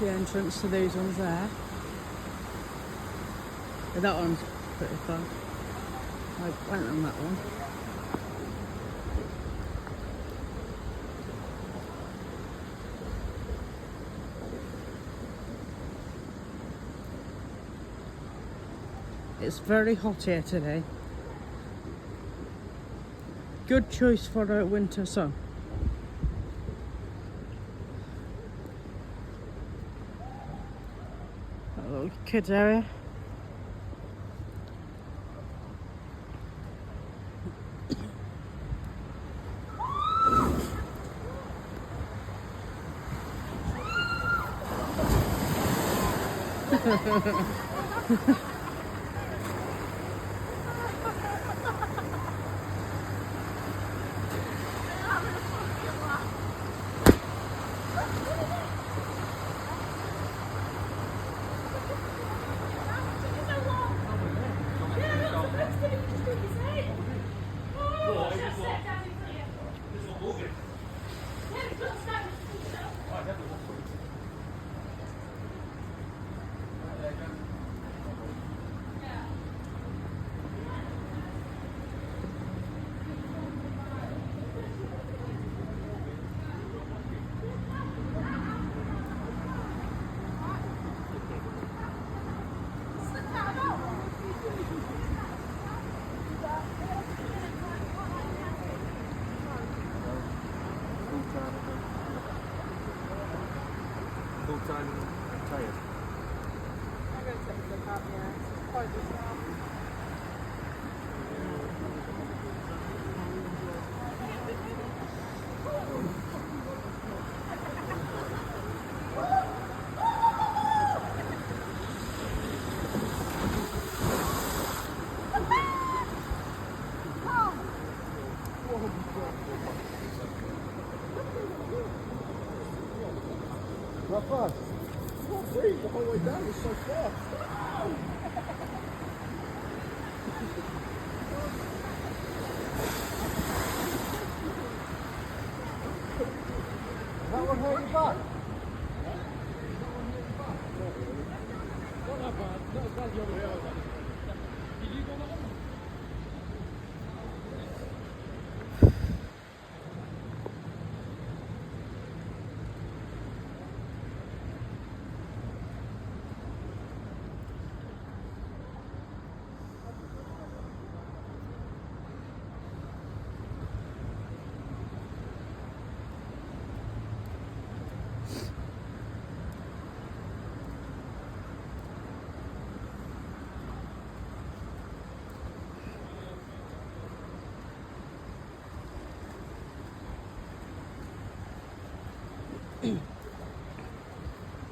the entrance to those ones there. But that one's pretty fun. I went on that one. It's very hot here today. Good choice for a winter sun. That little kids area. How fast? I can't breathe the whole way down, it's so fast. That one hurt your back? Not that bad, not as bad as the other way. Did you go that one?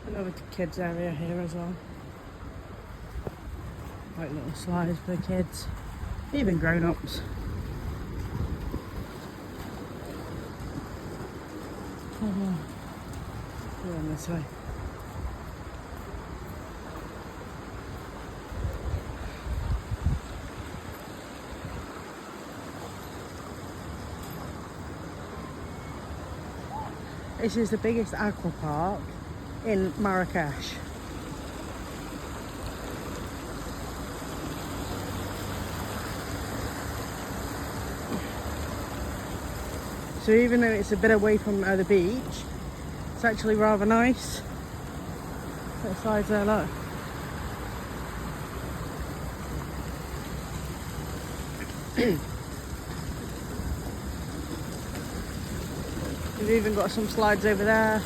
Another kids area here as well. Like little slides for the kids, even grown-ups. Going this way. This is the biggest aqua park in Marrakech. So even though it's a bit away from the beach, it's actually rather nice. That size there, look. We've even got some slides over there.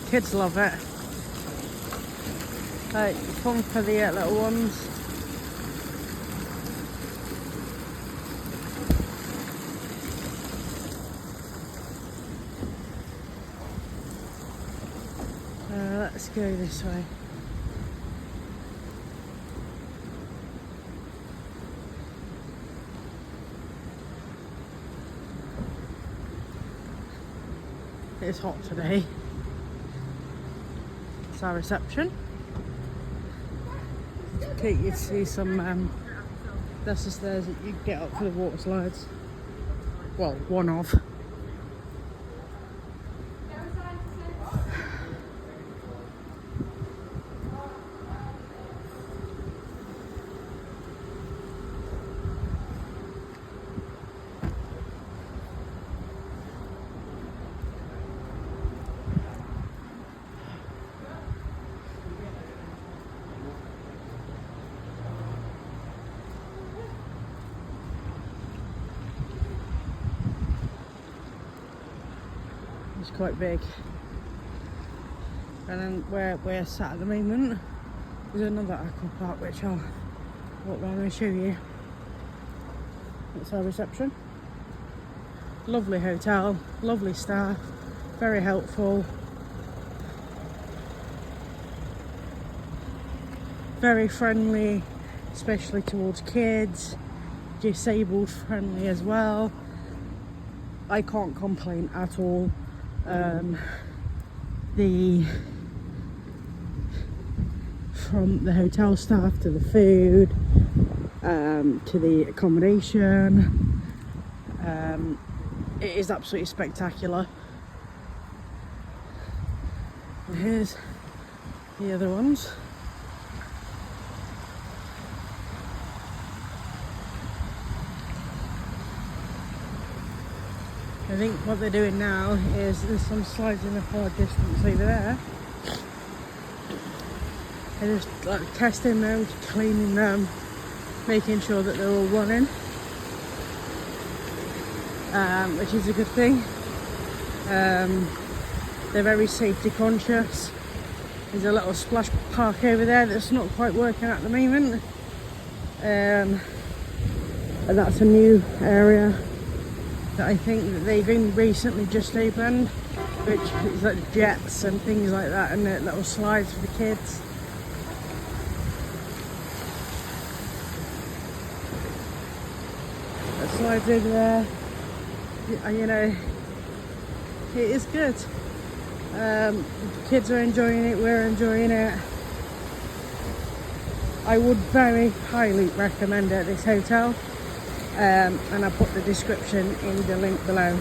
Kids love it. Like, fun for the little ones. Let's go this way. It's hot today. It's our reception. Okay, you see some that's the stairs that you get up for the water slides. Well, one of. It's quite big. And then where we're sat at the moment is another aqua park, which I'll walk around and show you. That's our reception. Lovely hotel, lovely staff, very helpful. Very friendly, especially towards kids. Disabled friendly as well. I can't complain at all. From the hotel staff to the food, to the accommodation, it is absolutely spectacular. And here's the other ones. I think what they're doing now is there's some slides in the far distance over there. They're just like testing them, cleaning them, making sure that they're all running, which is a good thing. They're very safety conscious. There's a little splash park over there that's not quite working at the moment, and that's a new area that I think that they've been recently just opened, which is like jets and things like that, and little slides for the kids. That slides over there, you know, it is good. The kids are enjoying it, we're enjoying it. I would very highly recommend it, this hotel. And I'll put the description in the link below.